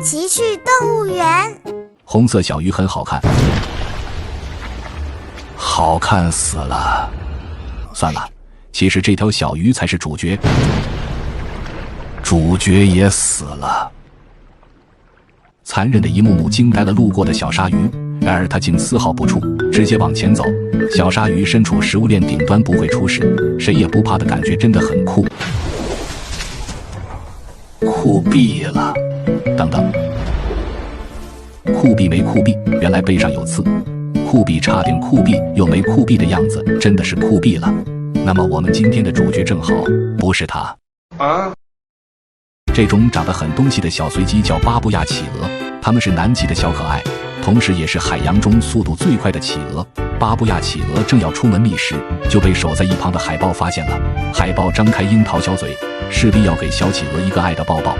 奇趣动物园。红色小鱼很好看，好看死了。算了，其实这条小鱼才是主角，主角也死了。残忍的一幕幕惊呆了路过的小鲨鱼，然而它竟丝毫不怵，直接往前走。小鲨鱼身处食物链顶端不会出事，谁也不怕的感觉真的很酷。酷毙了！等等，酷毙没酷毙，原来背上有刺。酷毙差点酷毙又没酷毙的样子，真的是酷毙了。那么我们今天的主角正好不是他啊。这种长得很东西的小随机叫巴布亚企鹅，它们是南极的小可爱，同时也是海洋中速度最快的企鹅。巴布亚企鹅正要出门觅食，就被守在一旁的海豹发现了。海豹张开樱桃小嘴，势必要给小企鹅一个爱的抱抱。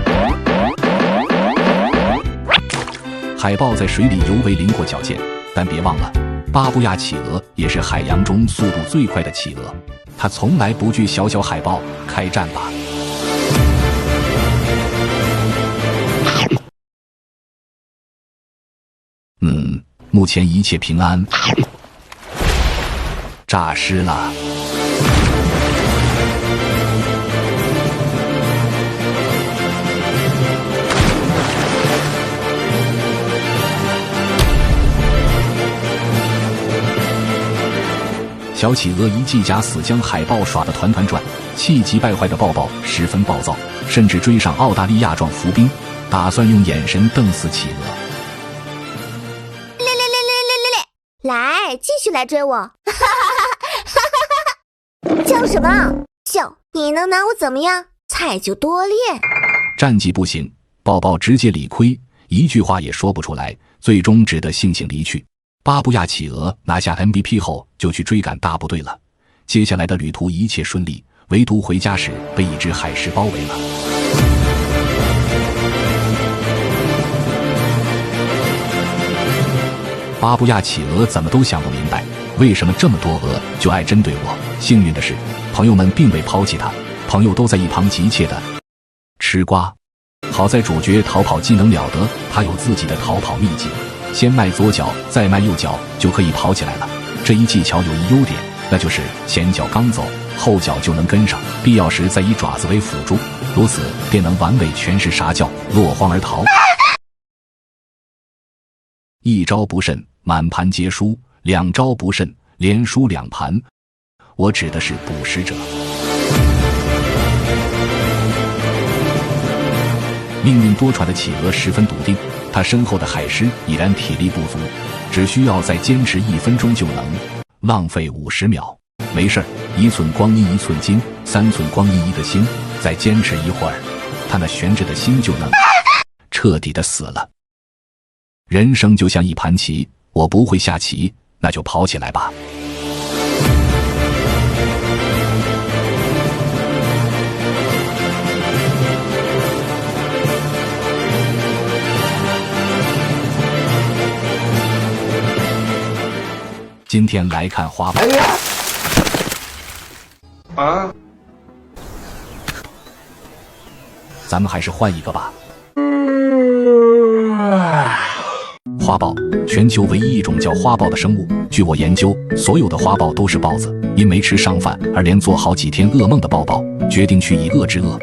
海豹在水里尤为灵活矫健，但别忘了，巴布亚企鹅也是海洋中速度最快的企鹅，它从来不惧小小海豹。开战吧！目前一切平安。诈尸了。小企鹅一记假死将海豹耍得团团转，气急败坏的抱抱十分暴躁，甚至追上澳大利亚壮浮兵，打算用眼神瞪死企鹅。来，继续来追我！叫什么叫？你能拿我怎么样？菜就多练。战绩不行，抱抱直接理亏，一句话也说不出来，最终只得悻悻离去。巴布亚企鹅拿下 MVP 后就去追赶大部队了。接下来的旅途一切顺利，唯独回家时被一只海狮包围了。巴布亚企鹅怎么都想不明白，为什么这么多鹅就爱针对我。幸运的是，朋友们并未抛弃他，朋友都在一旁急切地吃瓜。好在主角逃跑技能了得，他有自己的逃跑秘籍，先迈左脚再迈右脚就可以跑起来了。这一技巧有一优点，那就是前脚刚走，后脚就能跟上，必要时再以爪子为辅助，如此便能完美诠释啥叫落荒而逃。一招不慎满盘皆输，两招不慎连输2盘。我指的是捕食者。命运多舛的企鹅十分笃定，他身后的海狮已然体力不足，只需要再坚持1分钟就能。浪费50秒，没事儿，1寸光阴1寸金，3寸光阴1个心，再坚持一会儿，他那悬着的心就能彻底的死了。人生就像一盘棋，我不会下棋，那就跑起来吧。今天来看花豹。咱们还是换一个吧。花豹，全球唯一一种叫花豹的生物。据我研究，所有的花豹都是豹子，因没吃上饭而连做好几天噩梦的抱抱，决定去以恶制恶。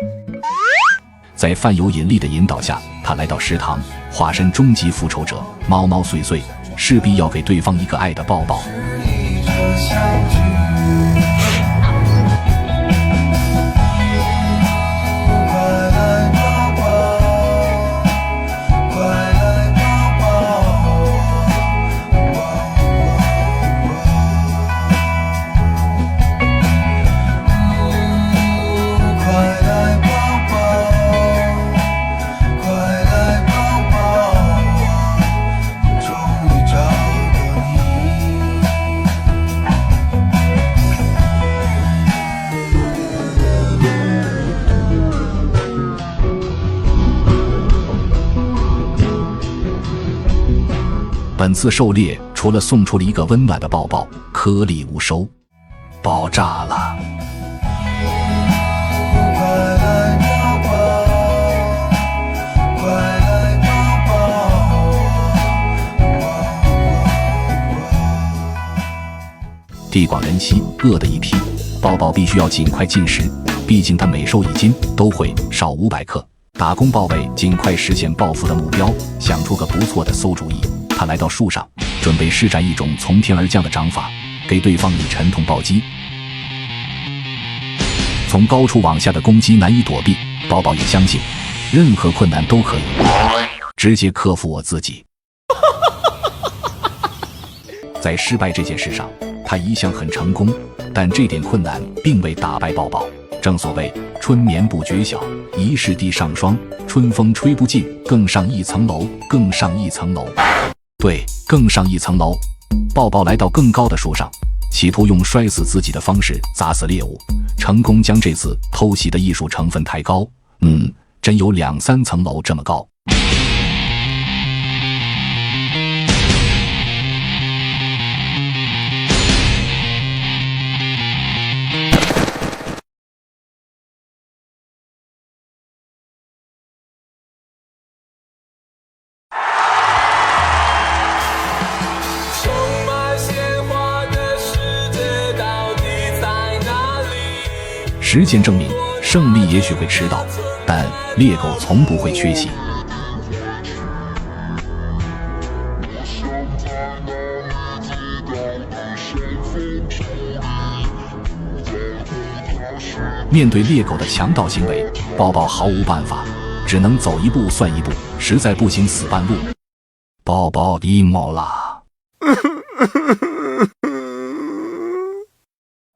在范有引力的引导下，他来到食堂，化身终极复仇者，猫猫碎碎，势必要给对方一个爱的抱抱。本次狩猎除了送出了一个温暖的抱抱，颗粒无收，爆炸了。地广人稀，饿得一批。抱抱必须要尽快进食，毕竟他每瘦1斤都会少500克。打工抱为尽快实现暴富的目标，想出个不错的馊主意。他来到树上，准备施展一种从天而降的掌法，给对方以沉痛暴击。从高处往下的攻击难以躲避，抱抱也相信任何困难都可以直接克服我自己。在失败这件事上，他一向很成功，但这点困难并未打败抱抱。正所谓春眠不觉晓，疑是地上霜，春风吹不尽，更上一层楼，更上一层楼。对，更上一层楼。抱抱来到更高的树上，企图用摔死自己的方式砸死猎物，成功将这次偷袭的艺术成分抬高，真有2、3层楼这么高。实践证明，胜利也许会迟到，但猎狗从不会缺席。面对猎狗的强盗行为，抱抱毫无办法，只能走一步算一步，实在不行死半路。抱抱 emo 啦！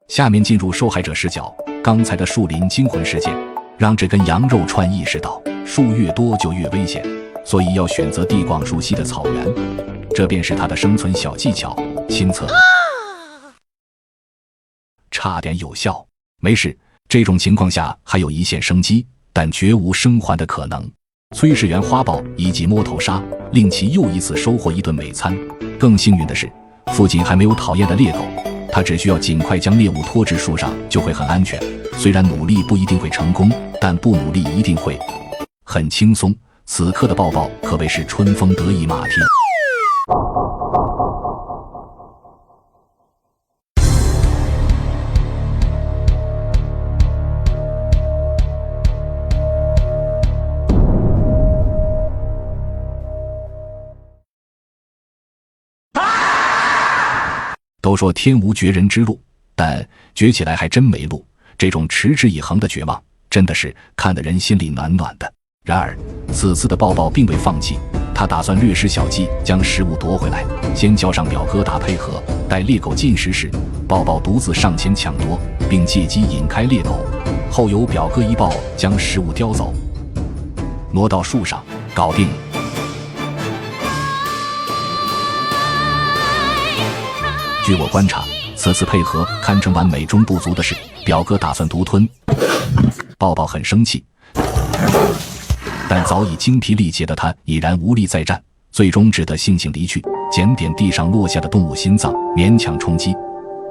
下面进入受害者视角。刚才的树林惊魂事件让这根羊肉串意识到树越多就越危险，所以要选择地广熟悉的草原，这便是他的生存小技巧。亲测差点有效，没事，这种情况下还有一线生机，但绝无生还的可能。炊事员花豹以及摸头杀令其又一次收获一顿美餐。更幸运的是，附近还没有讨厌的猎狗，他只需要尽快将猎物拖至树上就会很安全。虽然努力不一定会成功，但不努力一定会很轻松。此刻的抱抱可谓是春风得意马蹄。都说天无绝人之路，但绝起来还真没路。这种持之以恒的绝望，真的是看得人心里暖暖的。然而，此次的抱抱并未放弃，他打算略施小计将食物夺回来。先叫上表哥打配合，待猎狗进食时，抱抱独自上前抢夺，并借机引开猎狗，后由表哥一抱将食物叼走，挪到树上，搞定。据我观察，此次配合堪称完美中不足的是，表哥打算独吞。抱抱很生气，但早已精疲力竭的他已然无力再战，最终只得悻悻离去，检点地上落下的动物心脏，勉强充饥。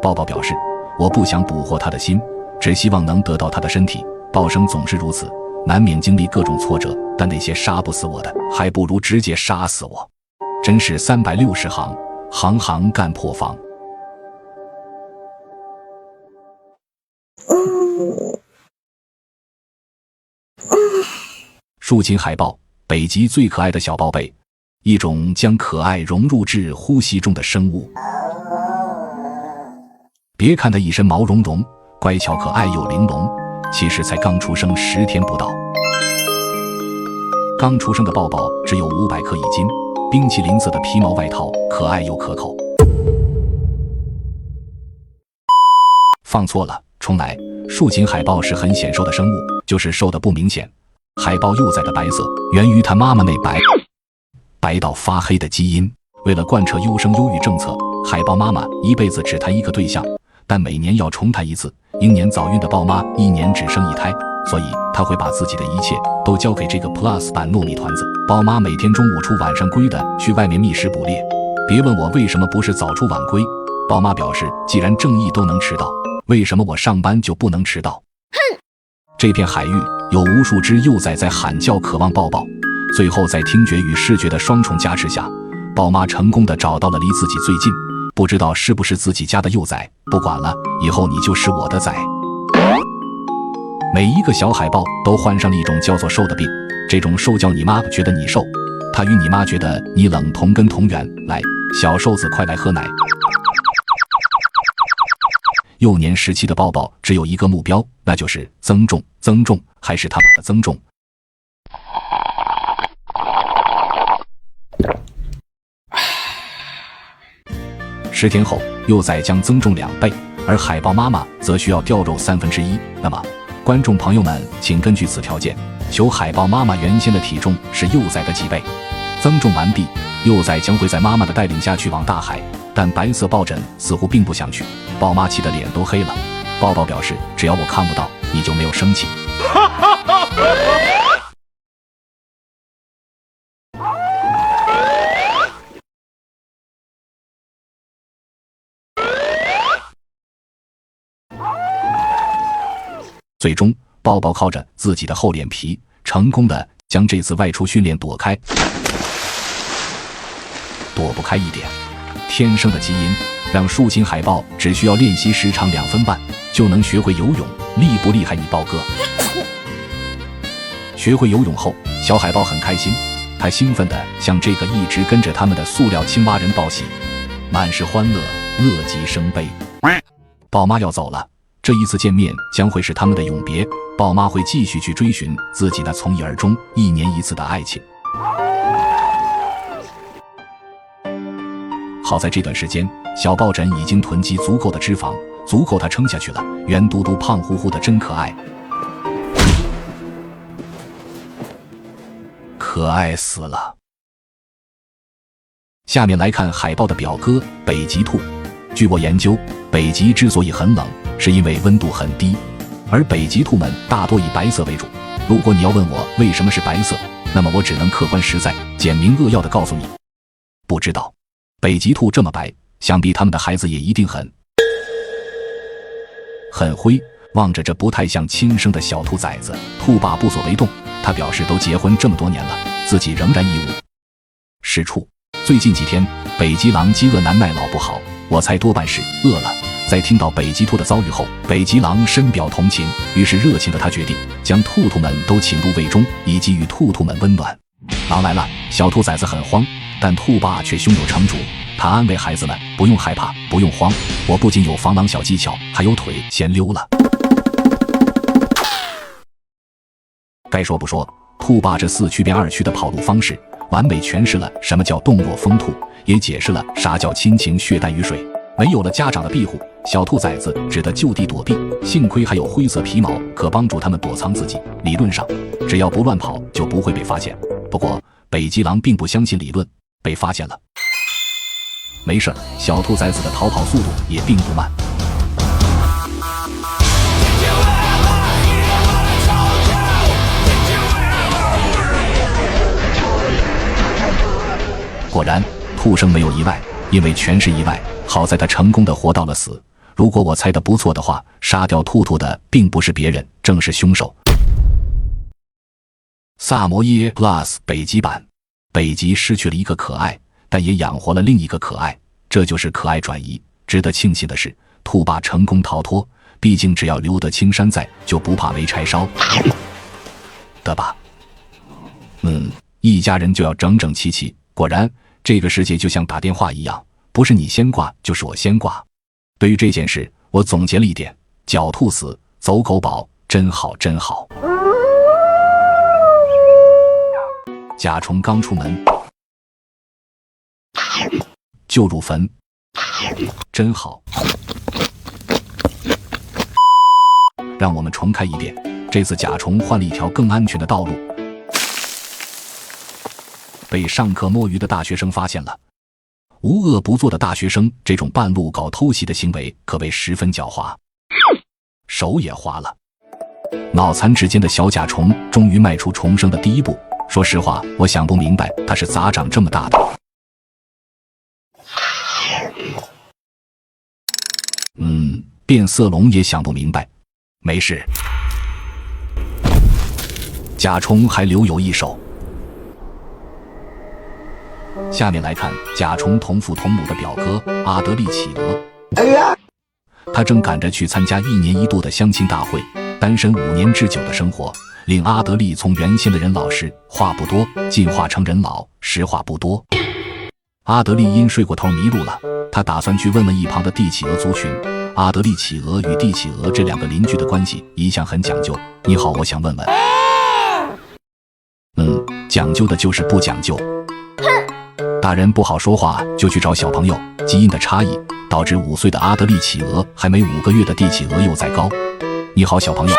抱抱表示，我不想捕获他的心，只希望能得到他的身体。抱生总是如此，难免经历各种挫折，但那些杀不死我的，还不如直接杀死我。真是360行，行行干破防。树琴海豹，北极最可爱的小报贝，一种将可爱融入至呼吸中的生物。别看它一身毛茸茸，乖巧可爱又玲珑，其实才刚出生10天不到。刚出生的抱抱只有500克1斤，冰淇淋色的皮毛外套，可爱又可口。放错了，重来。树琴海豹是很显瘦的生物，就是瘦的不明显。海豹幼崽的白色源于它妈妈那白到发黑的基因。为了贯彻优生优育政策，海豹妈妈一辈子只谈一个对象，但每年要重谈一次。英年早孕的豹妈1年只生1胎，所以她会把自己的一切都交给这个 Plus 版糯米团子。豹妈每天中午出晚上归的去外面觅食捕猎。别问我为什么不是早出晚归，豹妈表示，既然正义都能迟到，为什么我上班就不能迟到？哼！这片海域有无数只幼崽在喊叫，渴望抱抱。最后在听觉与视觉的双重加持下，豹妈成功地找到了离自己最近、不知道是不是自己家的幼崽，不管了，以后你就是我的崽。每一个小海豹都患上了一种叫做瘦的病，这种瘦叫你妈觉得你瘦，她与你妈觉得你冷同根同源。来，小瘦子快来喝奶。幼年时期的抱抱只有一个目标，那就是增重，增重，还是他妈的增重。10天后，幼崽将增重2倍，而海豹妈妈则需要掉肉1/3。那么，观众朋友们，请根据此条件，求海豹妈妈原先的体重是幼崽的几倍。增重完毕，幼崽将会在妈妈的带领下去往大海，但白色抱枕似乎并不想去，豹妈气得脸都黑了。抱抱表示，只要我看不到，你就没有生气。最终，抱抱靠着自己的厚脸皮，成功的将这次外出训练躲开。躲不开一点，天生的基因让树形海豹只需要练习时长2分半就能学会游泳，厉不厉害你豹哥？学会游泳后，小海豹很开心，他兴奋地向这个一直跟着他们的塑料青蛙人报喜，满是欢乐，乐极生悲。豹妈要走了，这一次见面将会是他们的永别，豹妈会继续去追寻自己那从一而终、1年1次的爱情。好在这段时间，小抱枕已经囤积足够的脂肪，足够它撑下去了，圆嘟嘟、胖乎乎的，真可爱，可爱死了。下面来看海豹的表哥北极兔。据我研究，北极之所以很冷，是因为温度很低，而北极兔们大多以白色为主。如果你要问我为什么是白色，那么我只能客观实在、简明扼要地告诉你，不知道。北极兔这么白，想必他们的孩子也一定很灰。望着这不太像亲生的小兔崽子，兔爸不所为动。他表示都结婚这么多年了，自己仍然义无是处。最近几天，北极狼饥饿难耐，老不好，我猜多半是饿了。在听到北极兔的遭遇后，北极狼深表同情，于是热情的他决定将兔兔们都请入胃中，以给予兔兔们温暖。狼来了，小兔崽子很慌，但兔爸却胸有成竹，他安慰孩子们，不用害怕，不用慌，我不仅有防狼小技巧，还有腿，先溜了。该说不说，兔爸这4曲变2曲的跑路方式，完美诠释了什么叫动若疯兔，也解释了啥叫亲情血淡于水。没有了家长的庇护，小兔崽子只得就地躲避，幸亏还有灰色皮毛可帮助他们躲藏自己。理论上，只要不乱跑就不会被发现。不过北极狼并不相信理论，被发现了。没事，小兔崽子的逃跑速度也并不慢。果然，兔生没有意外，因为全是意外。好在他成功的活到了死。如果我猜得不错的话，杀掉兔兔的并不是别人，正是凶手。萨摩耶 Plus 北极版，北极失去了一个可爱，但也养活了另一个可爱，这就是可爱转移。值得庆幸的是，兔爸成功逃脱，毕竟只要留得青山在，就不怕没柴烧的吧。一家人就要整整齐齐。果然，这个世界就像打电话一样，不是你先挂，就是我先挂。对于这件事，我总结了一点：狡兔死，走狗保，真好真好。甲虫刚出门就入坟，真好。让我们重开一遍，这次甲虫换了一条更安全的道路。被上课摸鱼的大学生发现了，无恶不作的大学生这种半路搞偷袭的行为可谓十分狡猾，手也花了。脑残指尖的小甲虫终于迈出重生的第一步。说实话，我想不明白它是咋长这么大的。变色龙也想不明白。没事，甲虫还留有一手。下面来看甲虫同父同母的表哥阿德利企鹅。他正赶着去参加1年1度的相亲大会，单身5年之久的生活令阿德利从原先的人老实话不多进化成人老实话不多。阿德利因睡过头迷路了，他打算去问问一旁的帝企鹅族群。阿德利企鹅与帝企鹅这2个邻居的关系一向很讲究。你好，我想问问。讲究的就是不讲究。大人不好说话，就去找小朋友。基因的差异导致5岁的阿德利企鹅还没5个月的帝企鹅又在高。你好，小朋友。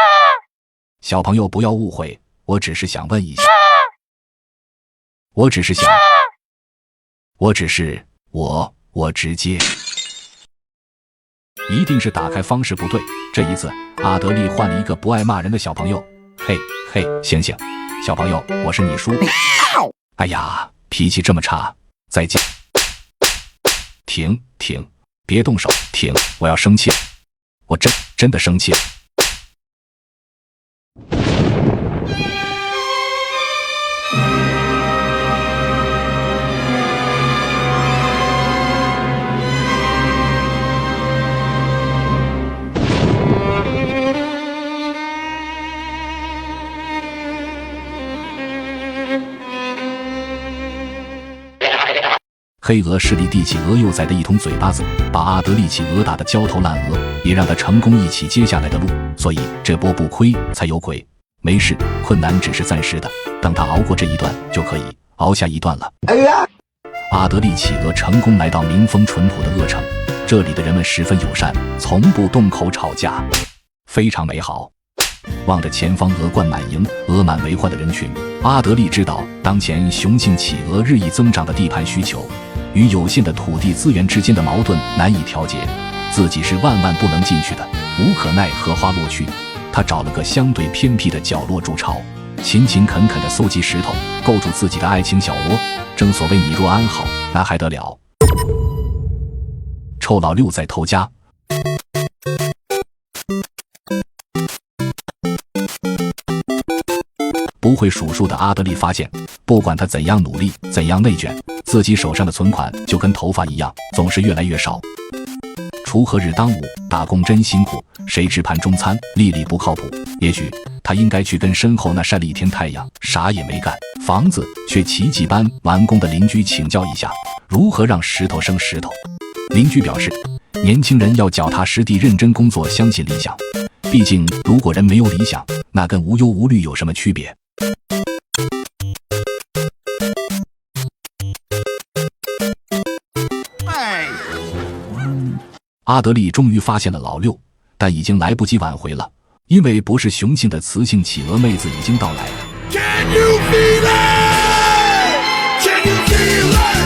小朋友不要误会，我只是想问一下。我直接。一定是打开方式不对。这一次，阿德利换了一个不爱骂人的小朋友。嘿，醒醒，小朋友，我是你叔。哎呀，脾气这么差，再见。停，别动手，停，我要生气了，我真的生气了。黑鹅势力帝企鹅幼崽的一通嘴巴子，把阿德利企鹅打得焦头烂额，也让他成功一起接下来的路。所以这波不亏才有鬼。没事，困难只是暂时的，等他熬过这一段，就可以熬下一段了。阿德利企鹅成功来到民风淳朴的鄂城，这里的人们十分友善，从不动口吵架，非常美好。望着前方鹅冠满盈、鹅满为患的人群，阿德利知道当前雄性企鹅日益增长的地盘需求与有限的土地资源之间的矛盾难以调节，自己是万万不能进去的，无可奈何花落去。他找了个相对偏僻的角落筑巢，勤勤恳恳地搜集石头，构筑自己的爱情小窝。正所谓你若安好，那还得了。臭老六在偷家。不会数数的阿德利发现，不管他怎样努力，怎样内卷，自己手上的存款就跟头发一样，总是越来越少。锄禾日当午，打工真辛苦，谁知盘中餐，粒粒不靠谱。也许他应该去跟身后那晒了一天太阳，啥也没干，房子却奇迹般完工的邻居请教一下，如何让石头生石头。邻居表示，年轻人要脚踏实地认真工作，相信理想。毕竟如果人没有理想，那跟无忧无虑有什么区别？阿德利终于发现了老六，但已经来不及挽回了，因为不是雄性的雌性企鹅妹子已经到来。Can you feel it? Can you feel it?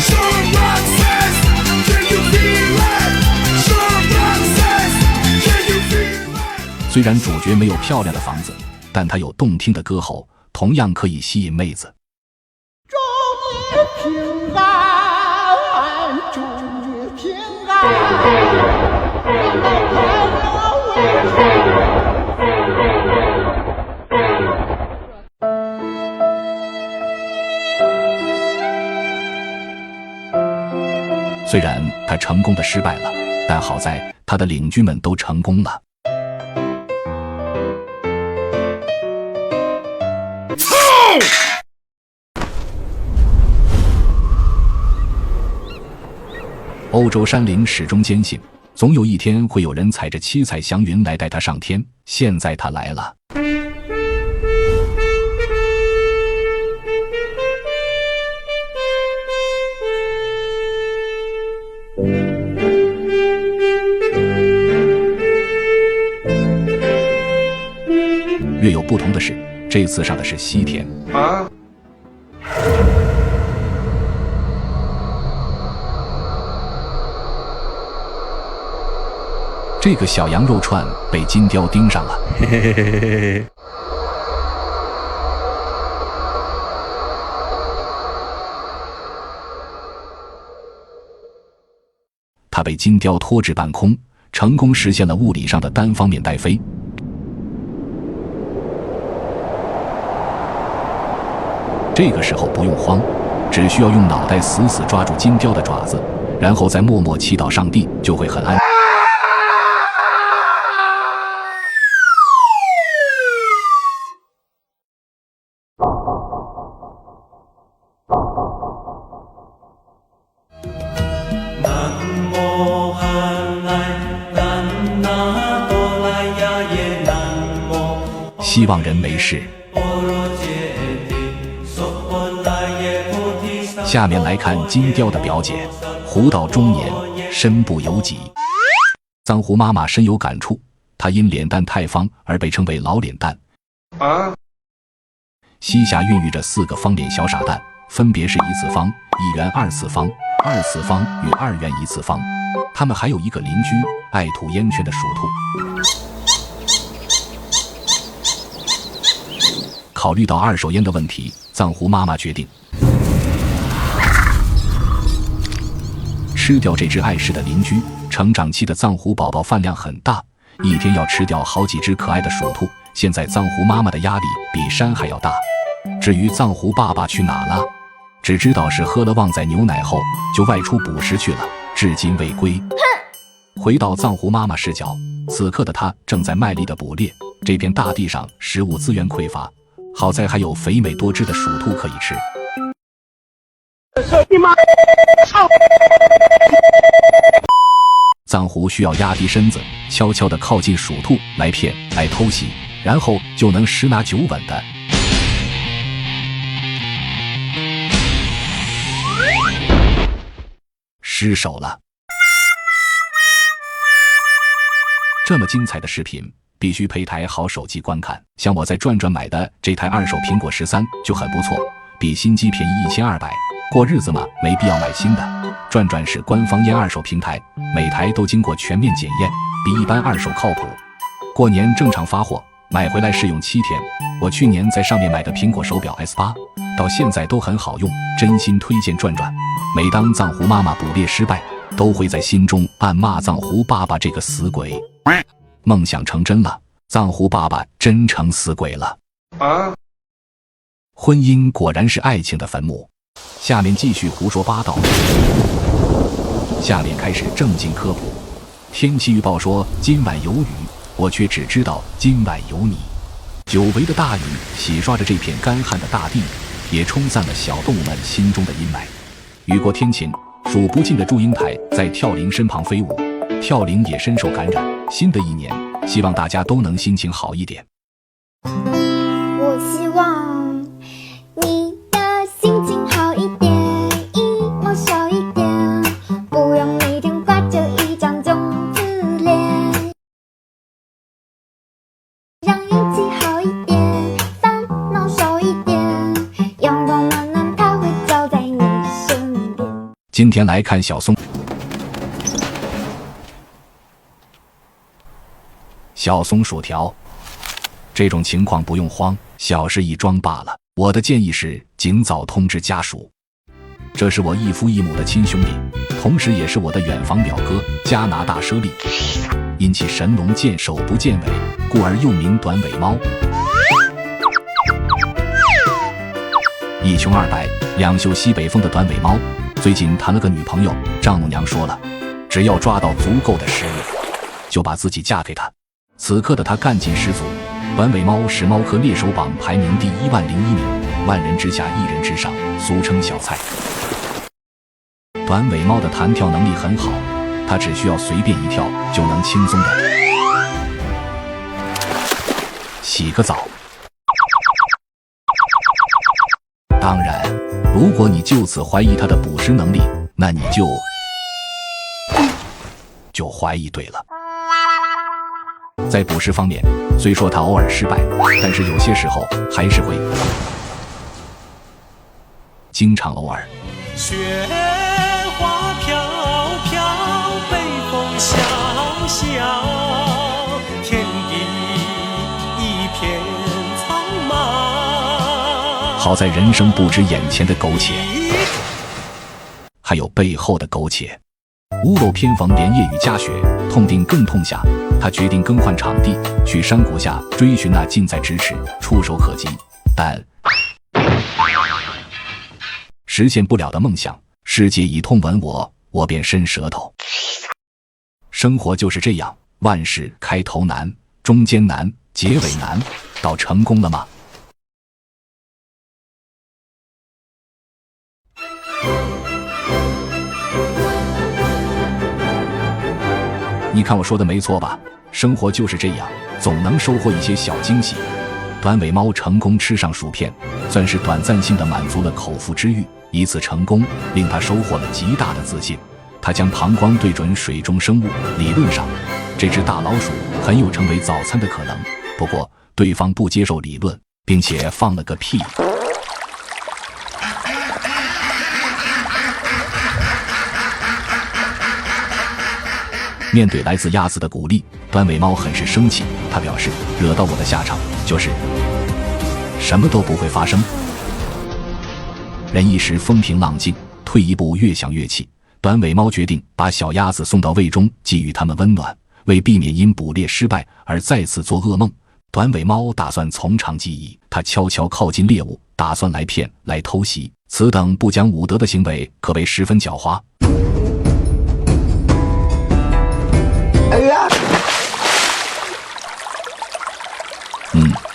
Sean Roxas, can you feel it? Sean Roxas, can you feel it? 虽然主角没有漂亮的房子，但他有动听的歌喉，同样可以吸引妹子。祝你平安，祝你平安。虽然他成功的失败了，但好在他的邻居们都成功了。欧洲山林始终坚信，总有一天会有人踩着七彩祥云来带他上天。现在他来了。略有不同的是，这次上的是西天。这个小羊肉串被金雕盯上了。他被金雕拖至半空，成功实现了物理上的单方面带飞。这个时候不用慌，只需要用脑袋死死抓住金雕的爪子，然后再默默祈祷上帝，就会很安。希望人没事。下面来看金雕的表姐，狐到中年，身不由己。藏狐妈妈深有感触，她因脸蛋太方而被称为老脸蛋。膝下孕育着4个方脸小傻蛋，分别是1次方、1元2次方、2次方与2元1次方。他们还有一个邻居，爱吐烟圈的鼠兔。考虑到2手烟的问题，藏狐妈妈决定吃掉这只碍事的邻居。成长期的藏狐宝宝饭量很大，一天要吃掉好几只可爱的鼠兔。现在藏狐妈妈的压力比山还要大。至于藏狐爸爸去哪了，只知道是喝了旺仔牛奶后就外出捕食去了，至今未归。回到藏狐妈妈视角，此刻的她正在卖力地捕猎。这片大地上食物资源匮乏，好在还有肥美多汁的鼠兔可以吃。藏狐需要压低身子，悄悄地靠近鼠兔来偷袭，然后就能10拿9稳的失手了。这么精彩的视频必须配台好手机观看，像我在转转买的这台2手苹果13就很不错，比新机便宜1200。过日子嘛，没必要买新的。转转是官方验2手平台，每台都经过全面检验，比一般2手靠谱。过年正常发货，买回来试用7天。我去年在上面买的苹果手表 S8， 到现在都很好用，真心推荐转转。每当藏狐妈妈捕猎失败，都会在心中暗骂藏狐爸爸这个死鬼。梦想成真了，藏狐爸爸真成死鬼了。婚姻果然是爱情的坟墓。下面继续胡说八道。下面开始正经科普。天气预报说今晚有雨，我却只知道今晚有你。久违的大雨洗刷着这片干旱的大地，也冲散了小动物们心中的阴霾。雨过天晴，数不尽的祝英台在跳铃身旁飞舞，跳铃也深受感染。新的一年，希望大家都能心情好一点。我希望你的心情好一点，一毛少一点，不用每天挂着一张粽子脸，让运气好一点，烦恼少一点，阳光暖暖它会照在你身边。今天来看小松薯条，这种情况不用慌，小事一桩罢了。我的建议是尽早通知家属。这是我异父异母的亲兄弟，同时也是我的远房表哥，加拿大猞猁。因其神龙见首不见尾，故而又名短尾猫。一穷二白，两袖西北风的短尾猫，最近谈了个女朋友。丈母娘说了，只要抓到足够的食物，就把自己嫁给他。此刻的他干劲十足，短尾猫是猫科猎手榜排名第10001名，万人之下一人之上，俗称小菜。短尾猫的弹跳能力很好，它只需要随便一跳就能轻松的洗个澡。当然，如果你就此怀疑它的捕食能力，那你就怀疑对了。在捕食方面，虽说它偶尔失败，但是有些时候还是会经常偶尔。雪花飘飘，北风萧萧，天地一片苍茫。好在人生不止眼前的苟且，还有背后的苟且。屋漏偏逢连夜雨夹雪，痛定更痛下，他决定更换场地，去山谷下追寻那近在咫尺、触手可及但实现不了的梦想。世界以痛吻我，我便伸舌头。生活就是这样，万事开头难，中间难，结尾难，到成功了吗？你看我说的没错吧？生活就是这样，总能收获一些小惊喜。短尾猫成功吃上薯片，算是短暂性的满足了口腹之欲，一次成功令他收获了极大的自信。他将膀胱对准水中生物，理论上这只大老鼠很有成为早餐的可能，不过对方不接受理论，并且放了个屁。面对来自鸭子的鼓励，短尾猫很是生气。他表示，惹到我的下场就是什么都不会发生。人一时风平浪静，退一步越想越气。短尾猫决定把小鸭子送到胃中，给予它们温暖。为避免因捕猎失败而再次做噩梦，短尾猫打算从长计议。它悄悄靠近猎物，打算来骗、来偷袭。此等不讲武德的行为可谓十分狡猾。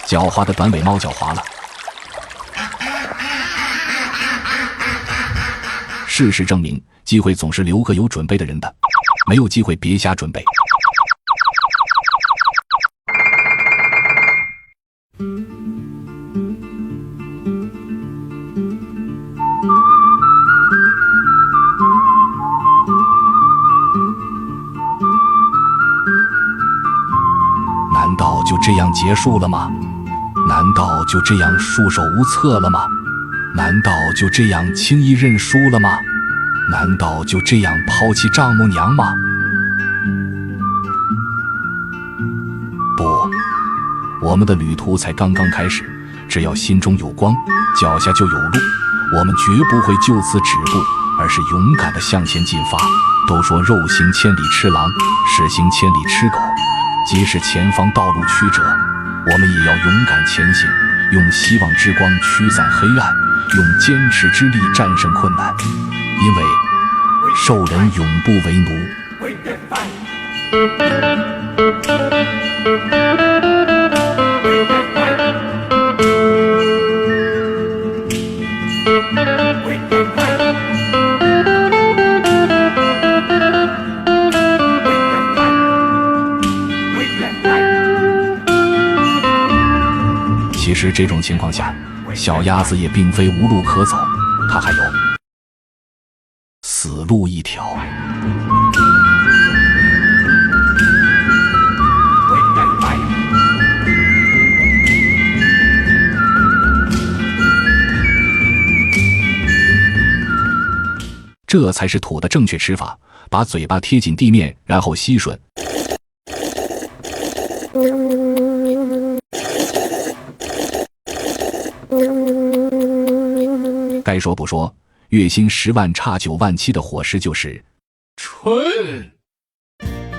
狡猾的短尾猫狡猾了。事实证明，机会总是留给有准备的人的，没有机会别瞎准备。难道就这样结束了吗？难道就这样束手无策了吗？难道就这样轻易认输了吗？难道就这样抛弃丈母娘吗？不，我们的旅途才刚刚开始，只要心中有光，脚下就有路。我们绝不会就此止步，而是勇敢地向前进发。都说肉行千里吃狼，屎行千里吃狗，即使前方道路曲折，我们也要勇敢前行，用希望之光驱散黑暗，用坚持之力战胜困难，因为受人永不为奴。其实这种情况下，小鸭子也并非无路可走，它还有死路一条。这才是土的正确吃法，把嘴巴贴紧地面，然后吸吮。该说不说，月薪10万差9万7的伙食就是蠢。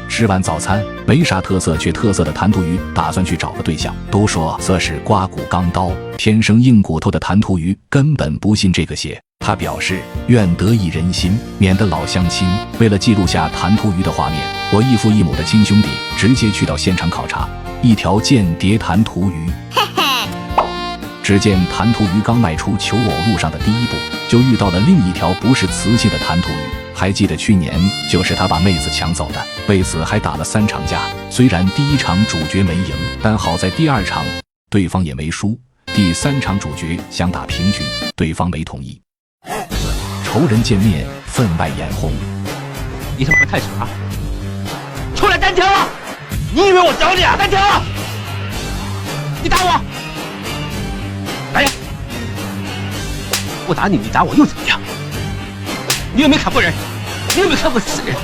吃完早餐，没啥特色却特色的弹涂鱼打算去找个对象。都说色是刮骨钢刀，天生硬骨头的弹涂鱼根本不信这个邪。他表示愿得一人心，免得老相亲。为了记录下弹涂鱼的画面，我异父异母的亲兄弟直接去到现场考察。一条间谍弹涂鱼，只见弹涂鱼刚迈出求偶路上的第一步，就遇到了另一条不是雌性的弹涂鱼。还记得去年就是他把妹子抢走的，为此还打了3场架。虽然第1场主角没赢，但好在第2场对方也没输。第3场主角想打平局，对方没同意。仇人见面，分外眼红。你他妈太傻！出来单挑啊！你以为我找你啊？单挑啊！你打我！来呀！不打你，你打我又怎么样？你有没有砍过人？你有没有看过死人？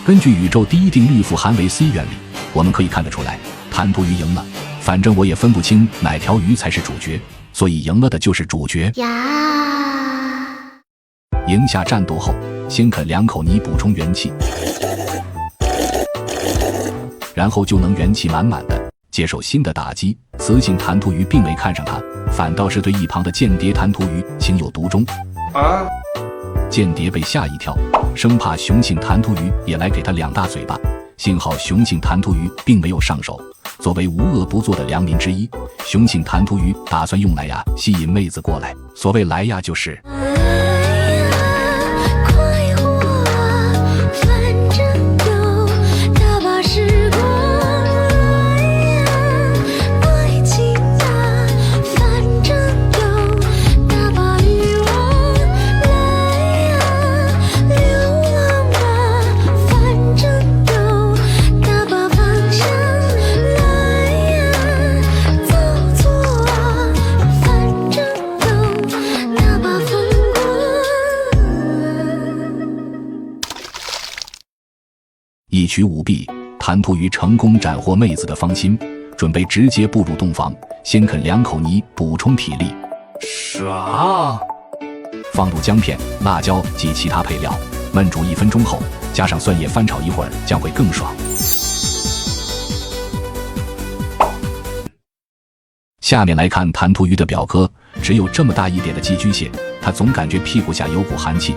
根据宇宙第一定律富含为 C 原理，我们可以看得出来，弹涂鱼赢了。反正我也分不清哪条鱼才是主角，所以赢了的就是主角呀。赢下战斗后，先啃2口泥补充元气，然后就能元气满满的接受新的打击。雌性弹涂鱼并没看上他，反倒是对一旁的间谍弹涂鱼情有独钟。间谍被吓一跳，生怕雄性弹涂鱼也来给他2大嘴巴。幸好雄性弹涂鱼并没有上手，作为无恶不作的良民之一，雄性弹涂鱼打算用来呀吸引妹子过来。所谓来呀，就是一曲舞毕，弹涂鱼成功斩获妹子的芳心，准备直接步入洞房，先啃2口泥补充体力。啥？放入姜片、辣椒及其他配料，焖煮1分钟后，加上蒜叶翻炒一会儿，将会更爽。下面来看弹涂鱼的表哥，只有这么大一点的寄居蟹，他总感觉屁股下有股寒气，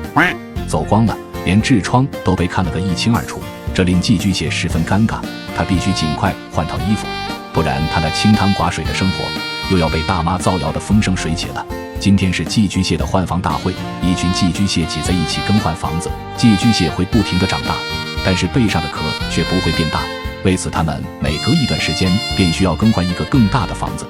走光了，连痔疮都被看了个一清二楚。这令寄居蟹十分尴尬，他必须尽快换套衣服，不然他那清汤寡水的生活又要被大妈造谣的风生水起了。今天是寄居蟹的换房大会，一群寄居蟹挤在一起更换房子。寄居蟹会不停地长大，但是背上的壳却不会变大，为此他们每隔一段时间便需要更换一个更大的房子。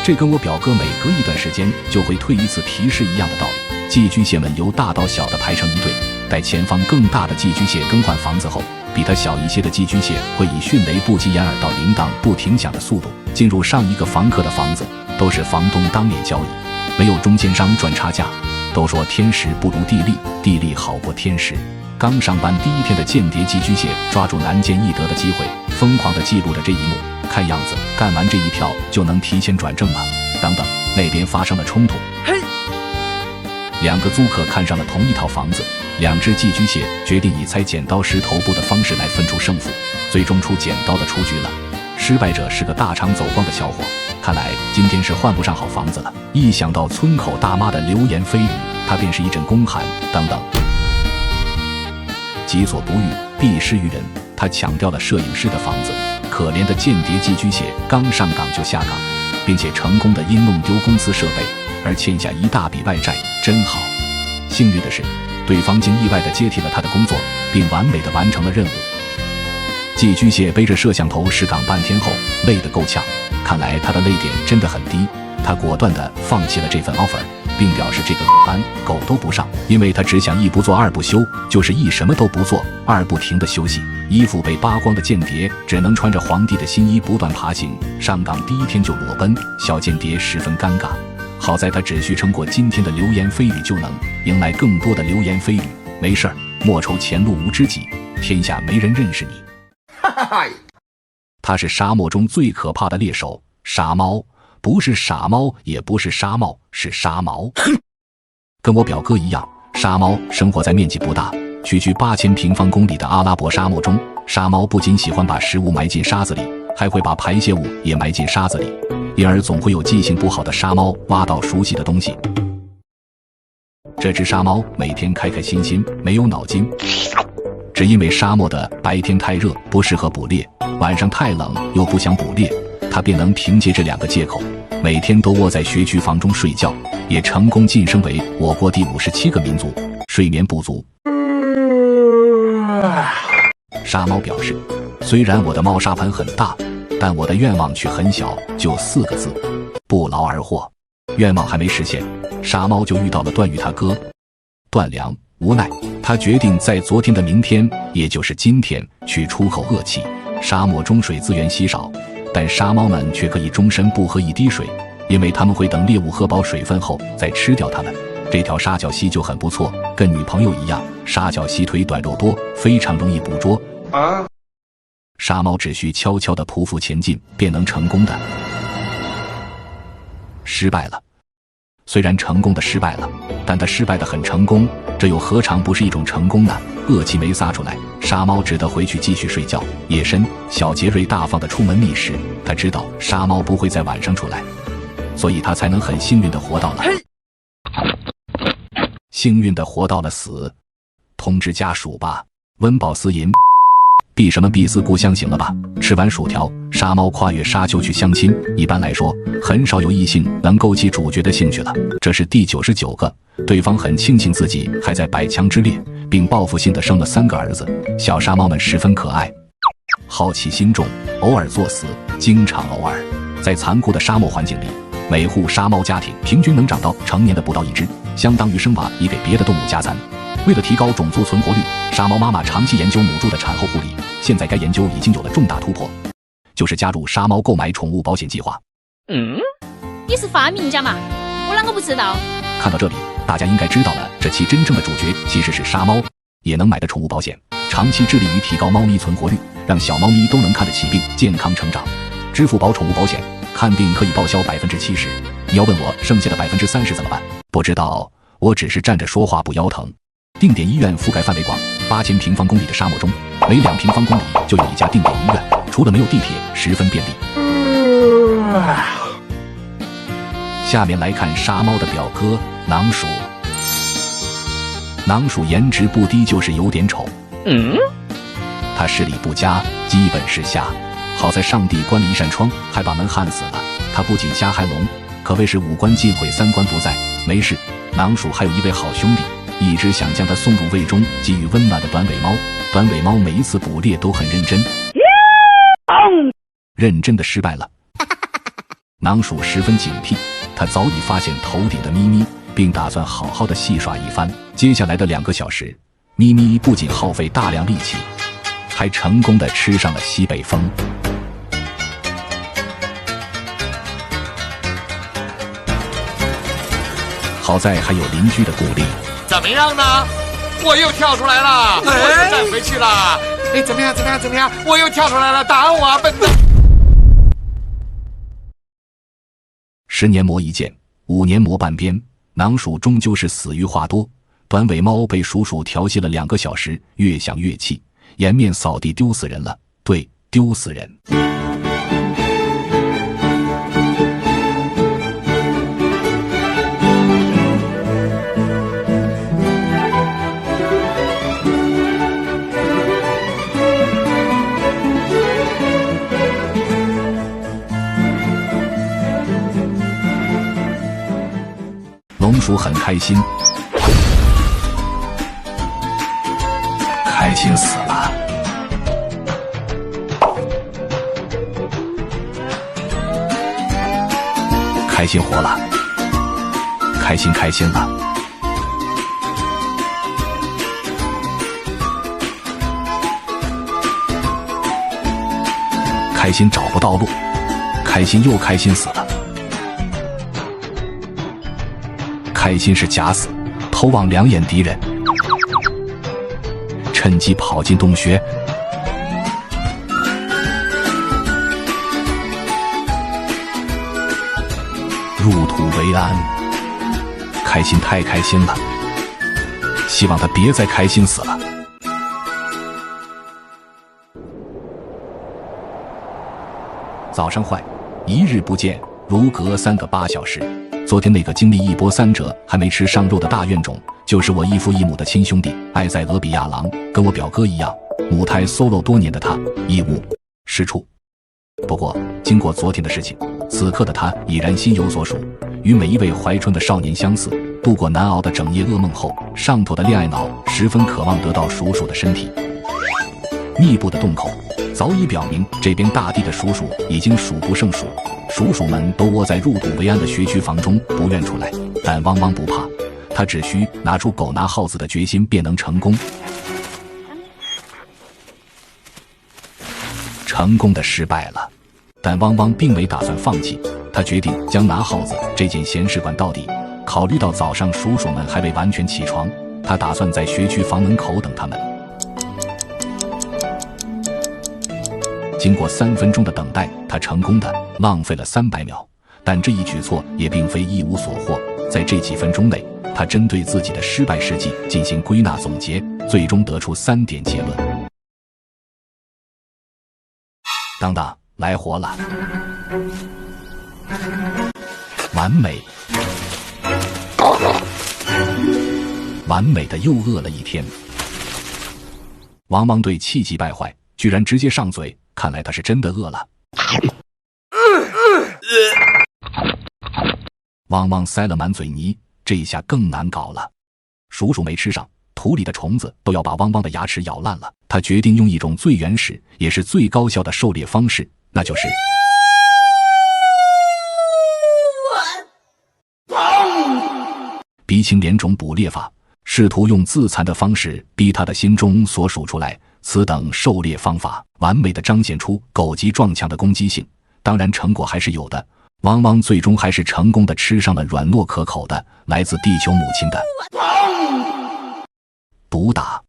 这跟我表哥每隔一段时间就会退一次皮是一样的道理。寄居蟹们由大到小的排成一队，待前方更大的寄居蟹更换房子后，比它小一些的寄居蟹会以迅雷不及掩耳盗铃铛不停响的速度进入上一个房客的房子，都是房东当面交易，没有中间商赚差价。都说天时不如地利，地利好过天时。刚上班第1天的间谍寄居蟹抓住难见易得的机会，疯狂地记录着这一幕。看样子干完这一票就能提前转正了。等等，那边发生了冲突。2个租客看上了同一套房子，2只寄居蟹决定以猜剪刀石头布的方式来分出胜负，最终出剪刀的出局了。失败者是个大肠走光的小伙，看来今天是换不上好房子了。一想到村口大妈的流言蜚语，他便是一阵宫寒。等等，己所不欲，必施于人。他抢掉了摄影师的房子，可怜的间谍寄居蟹刚上岗就下岗，并且成功的因弄丢公司设备而欠下一大笔外债，真好。幸运的是，对方竟意外地接替了他的工作，并完美地完成了任务。寄居蟹背着摄像头试岗半天后，累得够呛，看来他的泪点真的很低。他果断地放弃了这份 offer， 并表示这个班狗都不上，因为他只想1不做2不休，就是1什么都不做，2不停地休息。衣服被扒光的间谍只能穿着皇帝的新衣不断爬行，上岗第1天就裸奔，小间谍十分尴尬。好在他只需撑过今天的流言蜚语，就能迎来更多的流言蜚语。没事儿，莫愁前路无知己，天下没人认识你。他是沙漠中最可怕的猎手，沙猫，不是傻猫，也不是沙帽，是沙毛。跟我表哥一样，沙猫生活在面积不大、区8000平方公里的阿拉伯沙漠中。沙猫不仅喜欢把食物埋进沙子里，还会把排泄物也埋进沙子里，因而总会有记性不好的沙猫挖到熟悉的东西。这只沙猫每天开开心心，没有脑筋，只因为沙漠的白天太热不适合捕猎，晚上太冷又不想捕猎，它便能凭借这2个借口，每天都窝在学区房中睡觉，也成功晋升为我国第57个民族。睡眠不足。沙猫表示，虽然我的猫砂盆很大，但我的愿望却很小，就4个字：不劳而获。愿望还没实现，沙猫就遇到了段誉他哥段良。无奈他决定在昨天的明天，也就是今天去出口恶气。沙漠中水资源稀少，但沙猫们却可以终身不喝一滴水，因为他们会等猎物喝饱水分后再吃掉它们。这条沙角蜥就很不错，跟女朋友一样，沙角蜥腿短肉多，非常容易捕捉。沙猫只需悄悄地匍匐前进，便能成功的。失败了。虽然成功的失败了，但他失败的很成功，这又何尝不是一种成功呢？恶气没撒出来，沙猫只得回去继续睡觉。夜深，小杰瑞大方地出门觅食，他知道沙猫不会在晚上出来，所以他才能很幸运地活到了死。通知家属吧，温饱思淫。避什么避思故乡行了吧？吃完薯条，沙猫跨越沙丘去相亲。一般来说，很少有异性能勾起主角的兴趣了。这是第99个，对方很庆幸自己还在百强之列，并报复性地生了3个儿子。小沙猫们十分可爱，好奇心重，偶尔作死，经常偶尔。在残酷的沙漠环境里，每户沙猫家庭平均能长到成年的不到1只，相当于生娃以给别的动物加餐。为了提高种族存活率，沙猫妈妈长期研究母猪的产后护理。现在该研究已经有了重大突破，就是加入沙猫购买宠物保险计划。你是发明家嘛？我啷个不知道？看到这里，大家应该知道了，这期真正的主角其实是沙猫也能买的宠物保险，长期致力于提高猫咪存活率，让小猫咪都能看得起病，健康成长。支付宝宠物保险，看病可以报销70%，你要问我剩下的30%怎么办？不知道，我只是站着说话不腰疼。定点医院覆盖范围广，8000平方公里的沙漠中，每2平方公里就有一家定点医院，除了没有地铁，十分便利。下面来看沙猫的表哥囊鼠。囊鼠颜值不低，就是有点丑。他视力不佳，基本是瞎。好在上帝关了一扇窗，还把门焊死了。他不仅瞎还聋，可谓是5官尽毁3官不在。没事，囊鼠还有一位好兄弟，一直想将它送入胃中给予温暖的短尾猫。短尾猫每一次捕猎都很认真，认真的失败了。囊鼠十分警惕，他早已发现头顶的咪咪，并打算好好的戏耍一番。接下来的2个小时，咪咪不仅耗费大量力气，还成功的吃上了西北风。好在还有邻居的鼓励。怎么样呢？我又跳出来了，我又站回去了。怎么样？我又跳出来了，打我啊，笨蛋！10年磨一剑，5年磨半边，囊鼠终究是死于话多。短尾猫被鼠鼠调戏了2个小时，越想越气，颜面扫地，丢死人了。对，丢死人。龙鼠很开心，开心死了。开心活了，开心了。开心找不到路，开心又开心死了。开心是假死，偷望2眼敌人，趁机跑进洞穴。入土为安，开心太开心了，希望他别再开心死了。早上坏，1日不见，如隔3个8小时。昨天那个经历一波3折还没吃上肉的大怨种，就是我异父异母的亲兄弟埃塞俄比亚狼，跟我表哥一样，母胎 solo 多年的他一无是处。不过经过昨天的事情，此刻的他已然心有所属，与每一位怀春的少年相似。度过难熬的整夜噩梦后，上头的恋爱脑十分渴望得到鼠鼠的身体。密布的洞口早已表明，这边大地的鼠鼠已经数不胜数。鼠鼠们都窝在入土为安的学区房中，不愿出来。但汪汪不怕，他只需拿出狗拿耗子的决心，便能成功。成功的失败了，但汪汪并没打算放弃，他决定将拿耗子这件闲事管到底。考虑到早上鼠鼠们还未完全起床，他打算在学区房门口等他们。经过3分钟的等待，他成功的浪费了300秒，但这一举措也并非一无所获。在这几分钟内，他针对自己的失败事迹进行归纳总结，最终得出3点结论。当当，来活了！完美，完美的又饿了一天。汪汪队气急败坏，居然直接上嘴，看来他是真的饿了。汪汪塞了满嘴泥，这一下更难搞了。鼠鼠没吃上，土里的虫子都要把汪汪的牙齿咬烂了。他决定用一种最原始也是最高效的狩猎方式，那就是鼻青脸肿捕猎法，试图用自残的方式逼他的心中所数出来此等狩猎方法，完美地彰显出狗急撞墙的攻击性。当然成果还是有的，汪汪最终还是成功地吃上了软糯可口的来自地球母亲的毒打。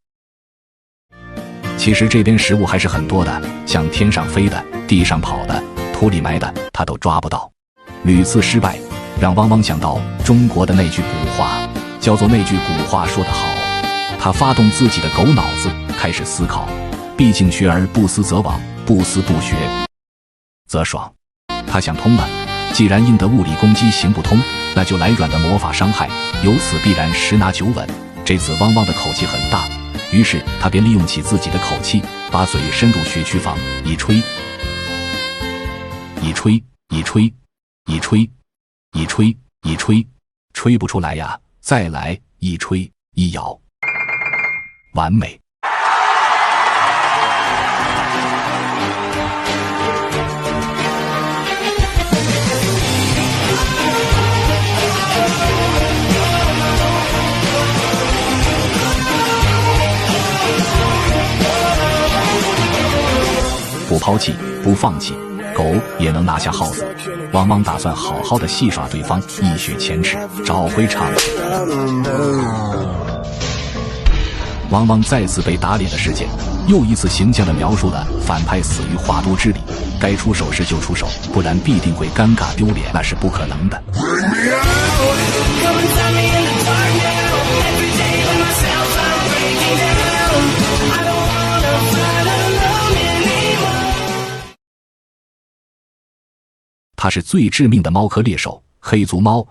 其实这边食物还是很多的，像天上飞的、地上跑的、土里埋的，他都抓不到。屡次失败让汪汪想到中国的那句古话，叫做那句古话说得好。他发动自己的狗脑子开始思考，毕竟学而不思则罔，不思不学则爽。他想通了，既然硬的物理攻击行不通，那就来软的魔法伤害，由此必然十拿九稳。这次汪汪的口气很大，于是他便利用起自己的口气，把嘴伸入学区房，一吹一吹一吹一吹一吹一吹，吹不出来呀，再来一吹一咬，完美。不抛弃，不放弃，狗也能拿下耗子。汪汪打算好好的戏耍对方，一雪前耻，找回场子。汪汪再次被打脸的事件，又一次形象地描述了反派死于话多之理，该出手时就出手，不然必定会尴尬丢脸，那是不可能的。它是最致命的猫科猎手，黑足猫。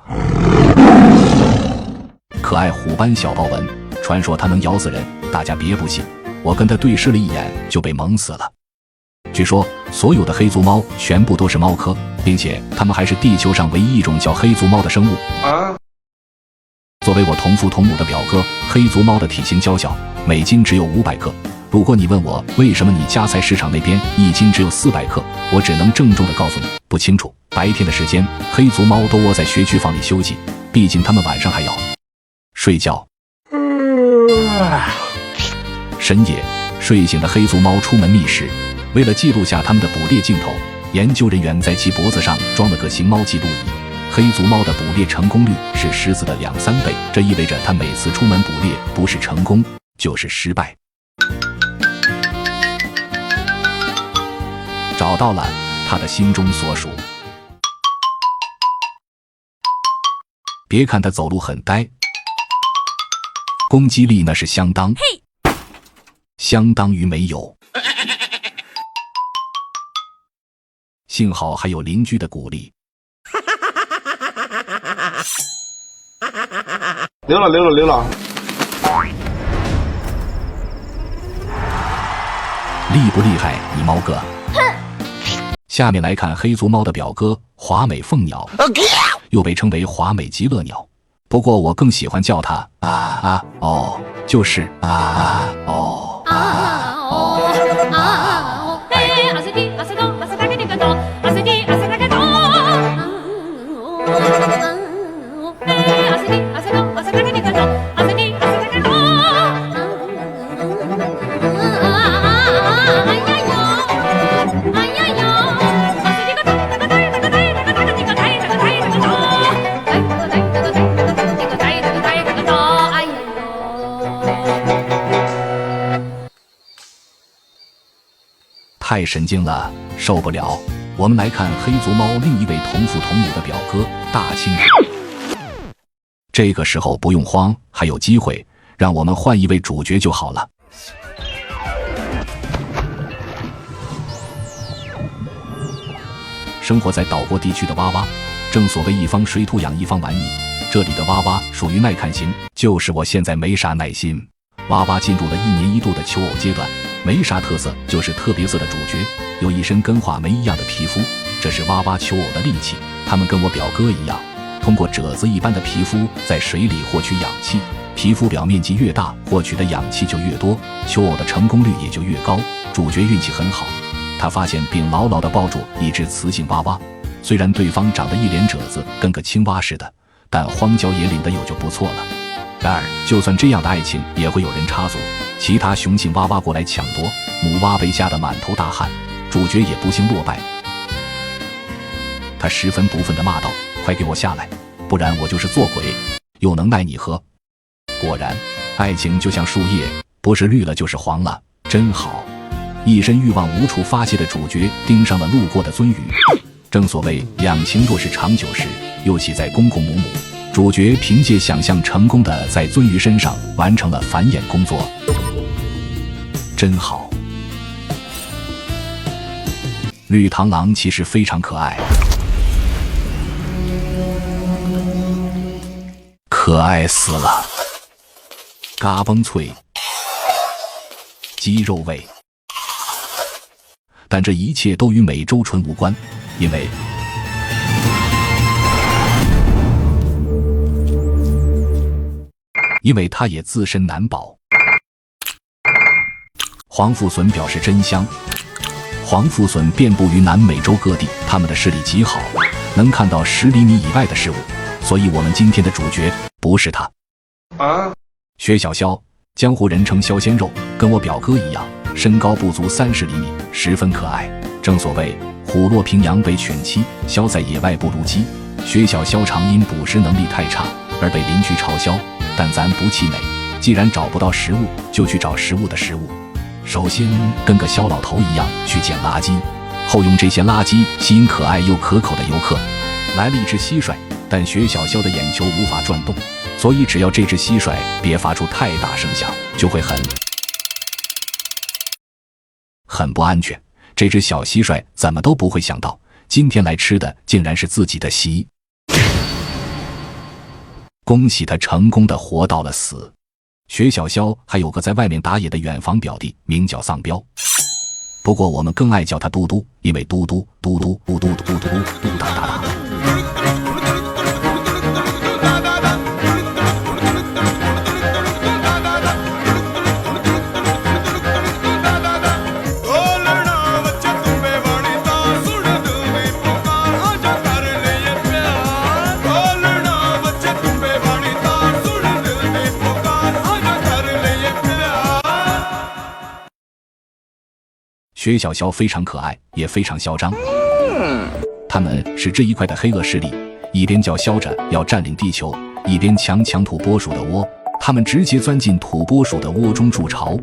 可爱虎斑小豹纹，传说它能咬死人，大家别不信，我跟它对视了一眼就被萌死了。据说所有的黑足猫全部都是猫科，并且它们还是地球上唯一一种叫黑足猫的生物。作为我同父同母的表哥，黑足猫的体型娇小，每斤只有500克。如果你问我为什么你家菜市场那边1斤只有400克，我只能郑重地告诉你，不清楚。白天的时间，黑足猫都窝在学区房里休息，毕竟它们晚上还要睡觉。深夜，睡醒的黑足猫出门觅食，为了记录下它们的捕猎镜头，研究人员在其脖子上装了个形猫记录仪。黑足猫的捕猎成功率是狮子的2-3倍，这意味着它每次出门捕猎不是成功就是失败。找到了他的心中所属。别看他走路很呆，攻击力那是相当于没有。幸好还有邻居的鼓励。溜了。厉不厉害，你猫哥？下面来看黑足猫的表哥华美凤鸟，又被称为华美极乐鸟，不过我更喜欢叫它就是太神经了，受不了。我们来看黑足猫另一位同父同母的表哥大青。这个时候不用慌，还有机会，让我们换一位主角就好了。生活在岛国地区的蛙蛙，正所谓一方水土养一方玩意，这里的蛙蛙属于耐看型，就是我现在没啥耐心。蛙蛙进入了1年1度的求偶阶段，没啥特色，就是特别色的主角，有一身跟画眉一样的皮肤，这是蛙蛙求偶的利器。他们跟我表哥一样，通过褶子一般的皮肤在水里获取氧气，皮肤表面积越大，获取的氧气就越多，求偶的成功率也就越高。主角运气很好，他发现并牢牢地抱住一只雌性蛙蛙，虽然对方长得一脸褶子，跟个青蛙似的，但荒郊野岭的有就不错了。然而就算这样的爱情也会有人插足，其他雄性蛙蛙过来抢夺，母蛙被吓得满头大汗，主角也不幸落败。他十分不忿地骂道：快给我下来，不然我就是做鬼，又能奈你何？果然爱情就像树叶，不是绿了就是黄了，真好。一身欲望无处发泄的主角盯上了路过的鳟鱼。正所谓两情若是长久时，又岂在公公母母。主角凭借想象成功地在鳟鱼身上完成了繁衍工作，真好。绿螳螂其实非常可爱，可爱死了，嘎嘣脆，鸡肉味。但这一切都与美洲豚无关，因为它也自身难保。黄腹鹇表示真香，黄腹鹇遍布于南美洲各地，它们的视力极好，能看到10厘米以外的事物，所以我们今天的主角不是它。薛小肖，江湖人称肖鲜肉，跟我表哥一样，身高不足30厘米，十分可爱。正所谓虎落平阳被犬欺，枭在野外不如鸡。薛小肖常因捕食能力太差而被邻居嘲笑，但咱不气馁，既然找不到食物，就去找食物的食物。首先跟个小老头一样去捡垃圾，后用这些垃圾吸引可爱又可口的游客。来了一只蟋蟀，但薛小肖的眼球无法转动，所以只要这只蟋蟀别发出太大声响，就会很不安全。这只小蟋蟀怎么都不会想到，今天来吃的竟然是自己的席。恭喜他成功地活到了死。薛小肖还有个在外面打野的远房表弟，名叫丧彪，不过我们更爱叫他嘟嘟，因为嘟嘟嘟嘟嘟嘟嘟嘟嘟嘟哒哒哒。薛小肖非常可爱，也非常嚣张。他们是这一块的黑恶势力，一边叫嚣着要占领地球，一边抢土拨鼠的窝。他们直接钻进土拨鼠的窝中筑巢，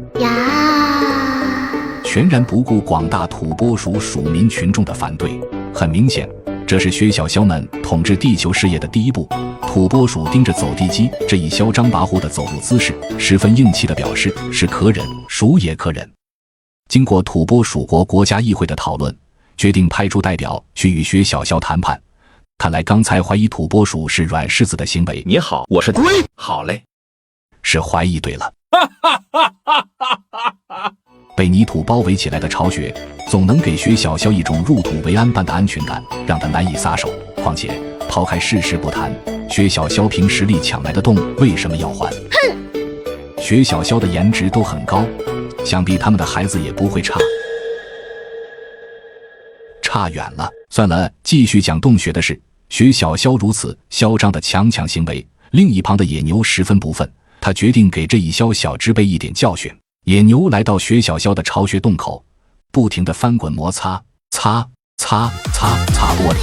全然不顾广大土拨鼠鼠民群众的反对。很明显，这是薛小肖们统治地球事业的第一步。土拨鼠盯着走地鸡这一嚣张跋扈的走路姿势，十分硬气地表示是可忍，鼠也可忍。经过土拨鼠国国家议会的讨论，决定派出代表去与薛小肖谈判。看来刚才怀疑土拨鼠是软柿子的行为，你好，我是龟，好嘞，是怀疑对了。被泥土包围起来的巢穴，总能给薛小肖一种入土为安般的安全感，让他难以撒手。况且抛开事实不谈，薛小肖凭实力抢来的洞为什么要还？薛小肖的颜值都很高，想必他们的孩子也不会差远了。算了，继续讲洞穴的事。薛小肖如此嚣张的强行为，另一旁的野牛十分不忿，他决定给这一小只辈一点教训。野牛来到薛小肖的巢穴洞口，不停地翻滚摩擦，擦玻璃。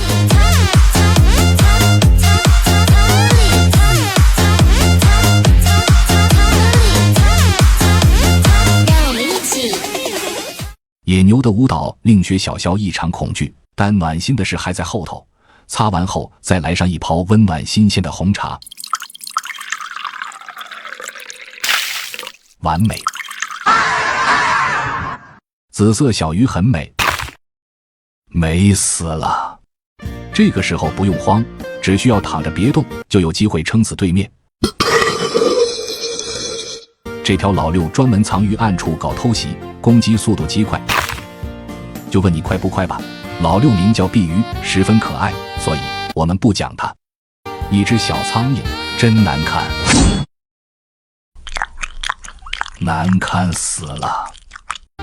野牛的舞蹈令薛小肖异常恐惧，但暖心的事还在后头。擦完后再来上一泡温暖新鲜的红茶。完美。紫色小鱼很美，美死了。这个时候不用慌，只需要躺着别动，就有机会撑死对面。这条老六专门藏于暗处搞偷袭，攻击速度极快。就问你快不快吧。老六名叫碧鱼，十分可爱，所以我们不讲它。一只小苍蝇真难看，难看死了。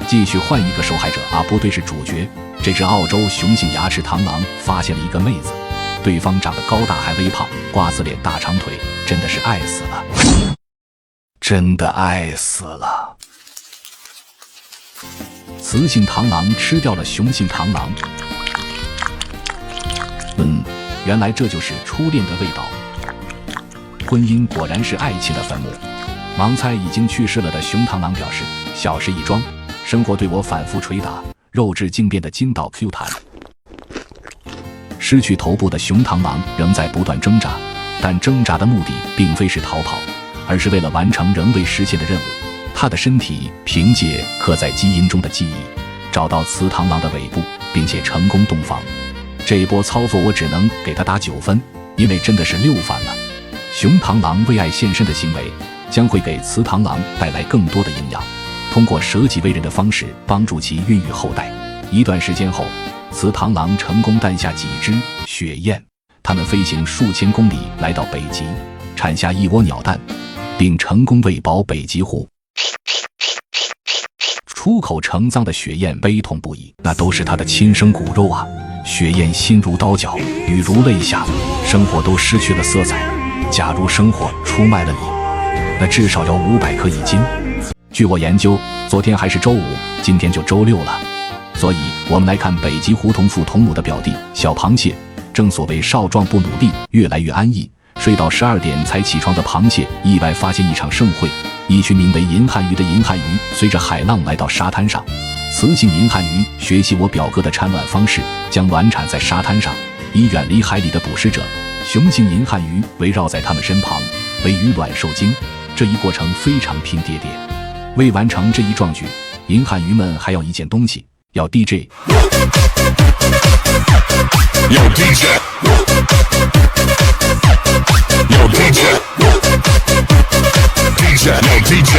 继续换一个受害者啊，不对，是主角。这只澳洲雄性牙齿螳螂发现了一个妹子，对方长得高大还微胖，瓜子脸大长腿，真的是爱死了，真的爱死了。雌性螳螂吃掉了雄性螳螂。原来这就是初恋的味道。婚姻果然是爱情的坟墓。盲猜已经去世了的雄螳螂表示，小事一桩，生活对我反复捶打，肉质竟变得筋道 Q 弹。失去头部的雄螳螂仍在不断挣扎，但挣扎的目的并非是逃跑，而是为了完成仍未实现的任务。它的身体凭借刻在基因中的记忆，找到雌螳螂的尾部，并且成功洞房。这一波操作我只能给他打9分，因为真的是6番了。雄螳螂为爱献身的行为将会给雌螳螂带来更多的营养，通过舍己为人的方式帮助其孕育后代。一段时间后，雌螳螂成功诞下几只雪燕，它们飞行数千公里来到北极，产下一窝鸟蛋，并成功喂饱北极狐。出口成脏的雪燕悲痛不已，那都是它的亲生骨肉啊！雪燕心如刀绞，雨如泪下，生活都失去了色彩。假如生活出卖了你，那至少要500克1斤。据我研究，昨天还是周5，今天就周6了。所以我们来看北极狐同父同母的表弟小螃蟹。正所谓少壮不努力，越来越安逸。睡到12点才起床的螃蟹意外发现一场盛会，一群名为银汉鱼的银汉鱼随着海浪来到沙滩上。雌性银汉鱼学习我表哥的产卵方式，将卵产在沙滩上，以远离海里的捕食者。雄性银汉鱼围绕在它们身旁，为鱼卵受精。这一过程非常拼爹爹。为完成这一壮举，银汉鱼们还要一件东西，要 DJ。 Yo DJ Yo DJ DJ Yo DJ。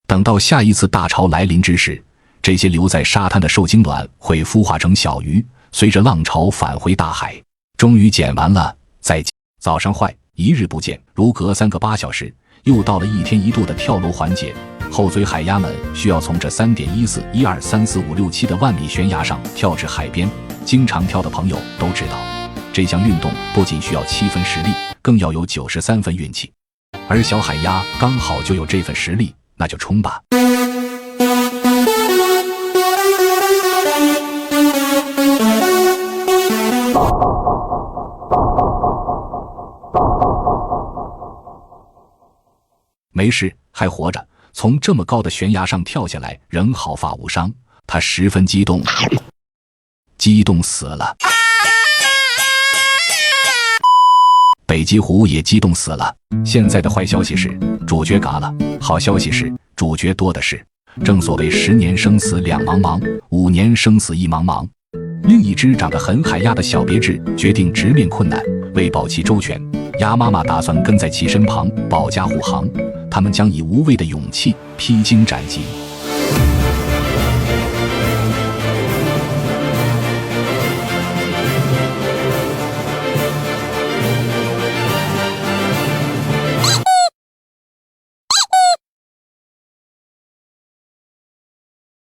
等到下一次大潮来临之时，这些留在沙滩的受精卵会孵化成小鱼，随着浪潮返回大海。终于捡完了，再见。早上坏，一日不见，如隔3个8小时，又到了1天1度的跳楼环节。后嘴海鸭们需要从这3.14123456的万米悬崖上跳至海边，经常跳的朋友都知道，这项运动不仅需要7分实力，更要有93分运气。而小海鸭刚好就有这份实力，那就冲吧！没事，还活着，从这么高的悬崖上跳下来，仍毫发无伤。他十分激动，激动死了。北极狐也激动死了。现在的坏消息是，主角嘎了；好消息是，主角多的是。正所谓10年生死两茫茫，5年生死一茫茫。另一只长得很海鸭的小别致决定直面困难，为保其周全，鸭妈妈打算跟在其身旁保驾护航。他们将以无畏的勇气披荆斩棘。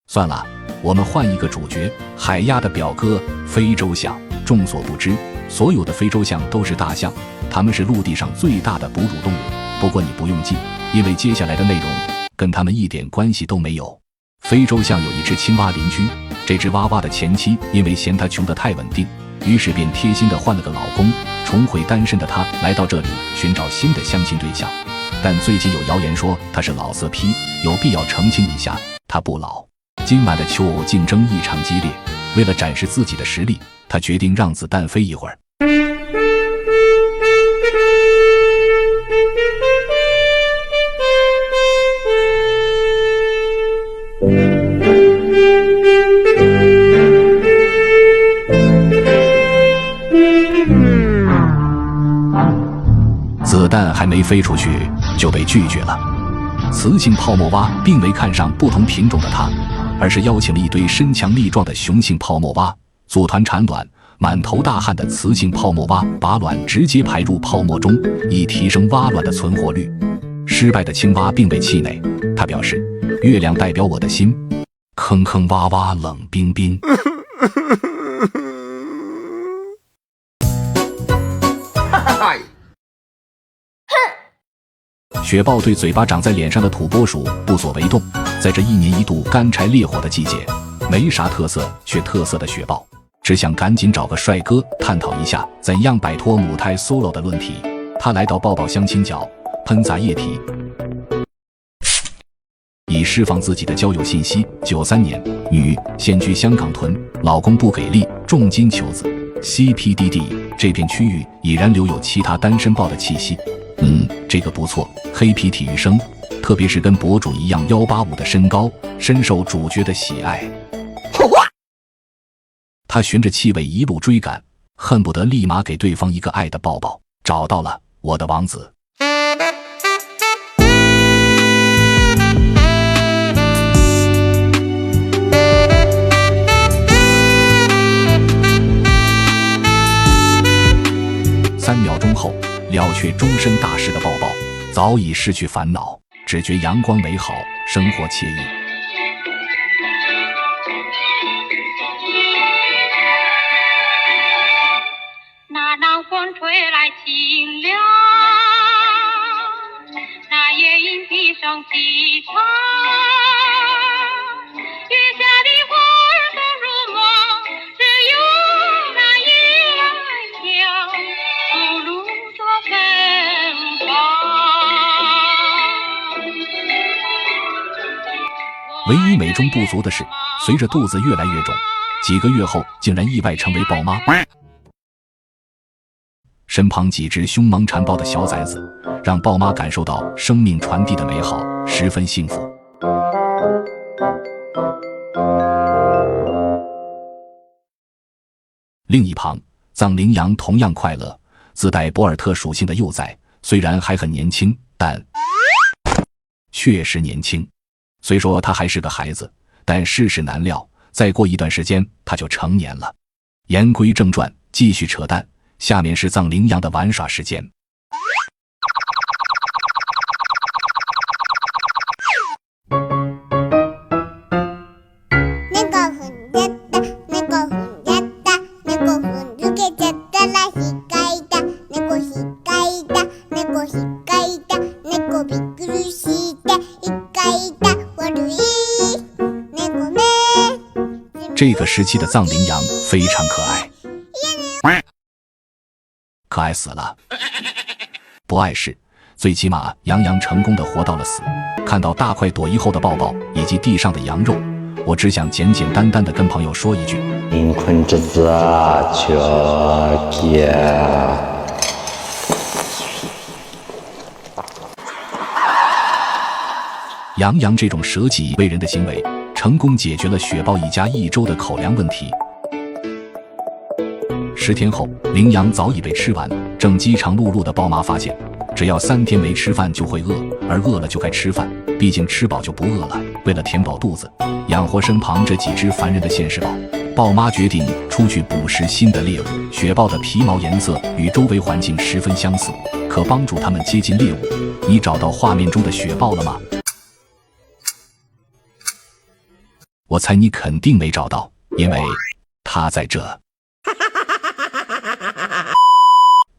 算了，我们换一个主角，海鸭的表哥非洲象。众所不知，所有的非洲象都是大象，它们是陆地上最大的哺乳动物。不过你不用记，因为接下来的内容跟它们一点关系都没有。非洲象有一只青蛙邻居，这只蛙蛙的前妻因为嫌它穷得太稳定，于是便贴心地换了个老公。重回单身的他来到这里寻找新的相亲对象，但最近有谣言说他是老色批，有必要澄清一下，他不老。今晚的求偶竞争异常激烈，为了展示自己的实力，他决定让子弹飞一会儿。子弹还没飞出去就被拒绝了。雌性泡沫蛙并没看上不同品种的它，而是邀请了一堆身强力壮的雄性泡沫蛙组团产卵。满头大汗的雌性泡沫蛙把卵直接排入泡沫中，以提升蛙卵的存活率。失败的青蛙并未气馁，他表示：“月亮代表我的心，坑坑洼洼冷冰冰。”雪豹对嘴巴长在脸上的土拨鼠不所为动，在这一年一度干柴烈火的季节，没啥特色却特色的雪豹只想赶紧找个帅哥探讨一下怎样摆脱母胎 solo 的论题。他来到抱抱相亲角，喷洒液体以释放自己的交友信息。93年，女，现居香港屯，老公不给力，重金求子。CPDD 这片区域已然留有其他单身豹的气息。这个不错，黑皮体育生，特别是跟博主一样185的身高，深受主角的喜爱。他循着气味一路追赶，恨不得立马给对方一个爱的抱抱。找到了，我的王子。3秒钟后，了却终身大事的抱抱早已失去烦恼，只觉阳光美好，生活惬意。那南风吹来清凉，那夜莺啼声细唱，月下的花儿都入梦，只有那夜来香吐露着芬芳。唯一美中不足的是，随着肚子越来越肿，几个月后竟然意外成为豹妈。身旁几只凶猛缠抱的小崽子，让豹妈感受到生命传递的美好，十分幸福。另一旁，藏羚羊同样快乐，自带博尔特属性的幼崽，虽然还很年轻，但确实年轻。虽说他还是个孩子，但世事难料，再过一段时间他就成年了。言归正传，继续扯淡。下面是藏羚羊的玩耍时间。这个时期的藏羚羊非常可爱。可爱死了，不碍事，最起码杨洋成功的活到了死。看到大快朵颐后的抱抱以及地上的羊肉，我只想简简单单的跟朋友说一句：灵魂之子啊，求别！杨洋这种舍己为人的行为，成功解决了雪豹一家1周的口粮问题。10天后，羚羊早已被吃完，正饥肠辘辘的豹妈发现，只要3天没吃饭就会饿，而饿了就该吃饭，毕竟吃饱就不饿了。为了填饱肚子，养活身旁这几只烦人的现世豹，豹妈决定出去捕食新的猎物。雪豹的皮毛颜色与周围环境十分相似，可帮助它们接近猎物。你找到画面中的雪豹了吗？我猜你肯定没找到，因为它在这。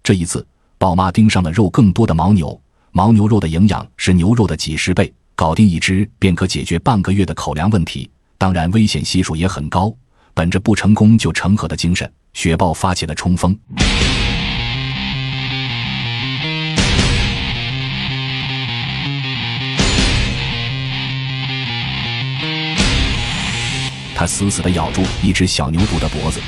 这一次，豹妈盯上了肉更多的牦牛，牦牛肉的营养是牛肉的几10倍，搞定一只便可解决半个月的口粮问题，当然危险系数也很高。本着不成功就成盒的精神，雪豹发起了冲锋。它死死地咬住一只小牛犊的脖子，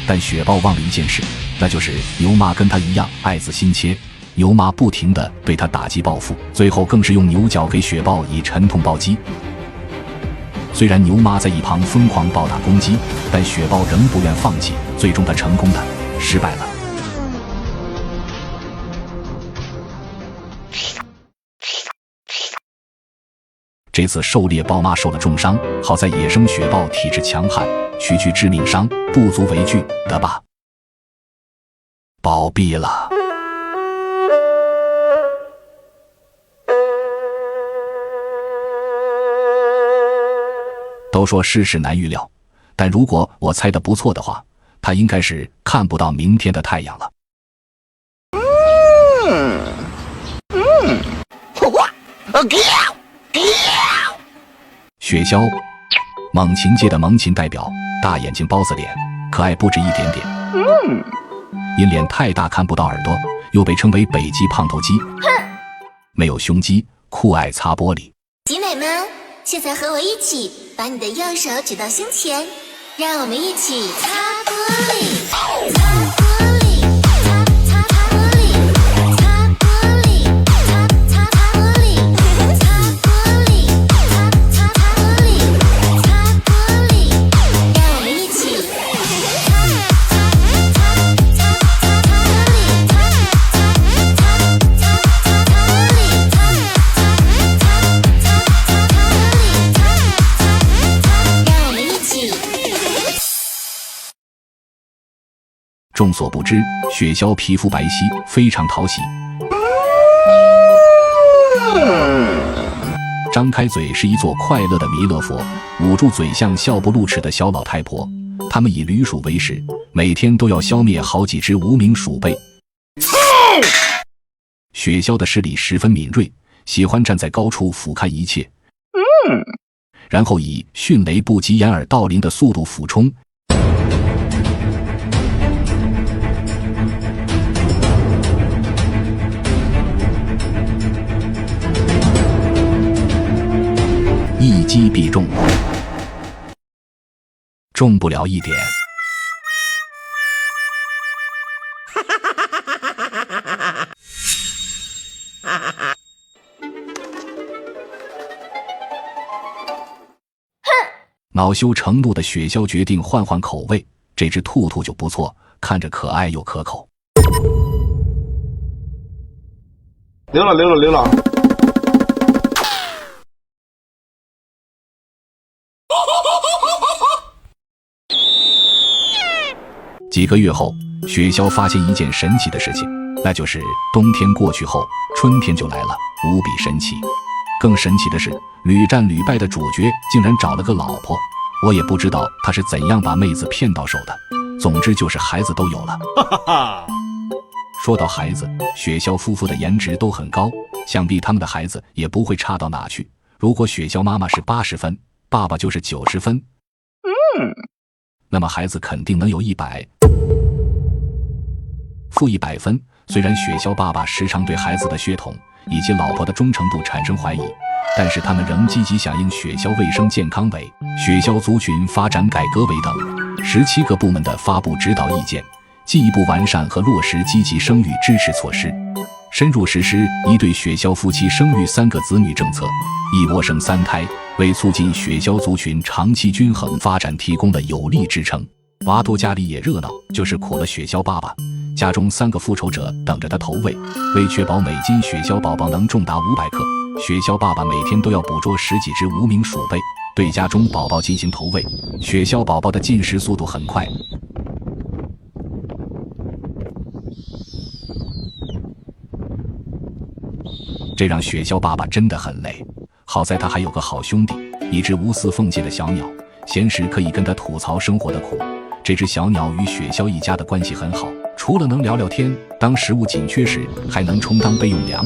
但雪豹忘了一件事，那就是牛妈跟他一样爱子心切。牛妈不停地对他打击报复，最后更是用牛角给雪豹以沉痛暴击。虽然牛妈在一旁疯狂暴打攻击，但雪豹仍不愿放弃，最终他成功的失败了。这次狩猎豹妈受了重伤，好在野生雪豹体质强悍，区区致命伤不足为惧的吧。暴毙了。都说世事难预料，但如果我猜得不错的话，他应该是看不到明天的太阳了。雪鸮，猛禽界的猛禽代表，大眼睛包子脸，可爱不止一点点。因脸太大看不到耳朵，又被称为北极胖头鸡。没有胸肌，酷爱擦玻璃。集美们，现在和我一起把你的右手举到胸前，让我们一起擦玻璃，擦玻璃，擦玻璃，擦玻璃，擦玻璃，擦玻璃，擦玻璃，擦玻璃，让我们一起众所不知，雪鸮皮肤白皙，非常讨喜。张开嘴是一座快乐的弥勒佛，捂住嘴像笑不露齿的小老太婆。他们以驴鼠为食，每天都要消灭好几只无名鼠辈。雪鸮的视力十分敏锐，喜欢站在高处俯瞰一切，然后以迅雷不及掩耳盗铃的速度俯冲。一击必中，中不了一点。恼羞成怒的雪鸮决定换换口味，这只兔兔就不错，看着可爱又可口。溜了。几个月后，雪鸮发现一件神奇的事情，那就是冬天过去后，春天就来了，无比神奇。更神奇的是，屡战屡败的主角竟然找了个老婆，我也不知道他是怎样把妹子骗到手的。总之就是孩子都有了。说到孩子，雪鸮夫妇的颜值都很高，想必他们的孩子也不会差到哪去。如果雪鸮妈妈是80分，爸爸就是90分，那么孩子肯定能有100，负100分。虽然雪鸮爸爸时常对孩子的血统以及老婆的忠诚度产生怀疑，但是他们仍积极响应雪鸮卫生健康委、雪鸮族群发展改革委等17个部门的发布指导意见，进一步完善和落实积极生育支持措施，深入实施一对雪鸮夫妻生育3个子女政策，一窝生3胎，为促进雪鸮族群长期均衡发展提供了有力支撑。娃多家里也热闹，就是苦了雪鸮爸爸，家中3个复仇者等着他投喂。为确保每斤雪鸮宝宝能重达500克，雪鸮爸爸每天都要捕捉10几只无名鼠辈，对家中宝宝进行投喂。雪鸮宝宝的进食速度很快，这让雪鸮爸爸真的很累。好在他还有个好兄弟，一只无私奉献的小鸟，闲时可以跟他吐槽生活的苦。这只小鸟与雪鸮一家的关系很好，除了能聊聊天，当食物紧缺时还能充当备用粮。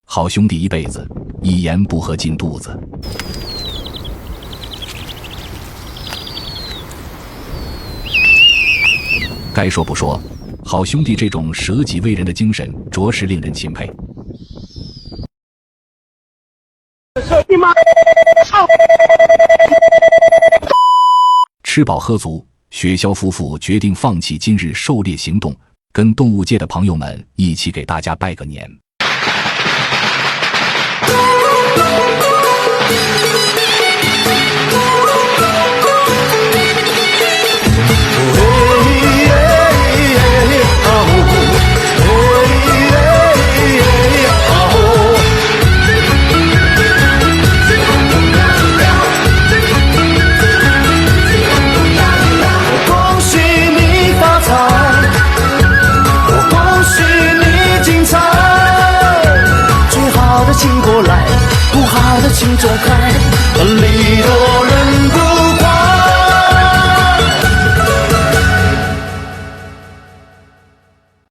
好兄弟一辈子，一言不合进肚子。该说不说，好兄弟这种舍己为人的精神着实令人钦佩。吃饱喝足，雪橇夫妇决定放弃今日狩猎行动，跟动物界的朋友们一起给大家拜个年。请走开。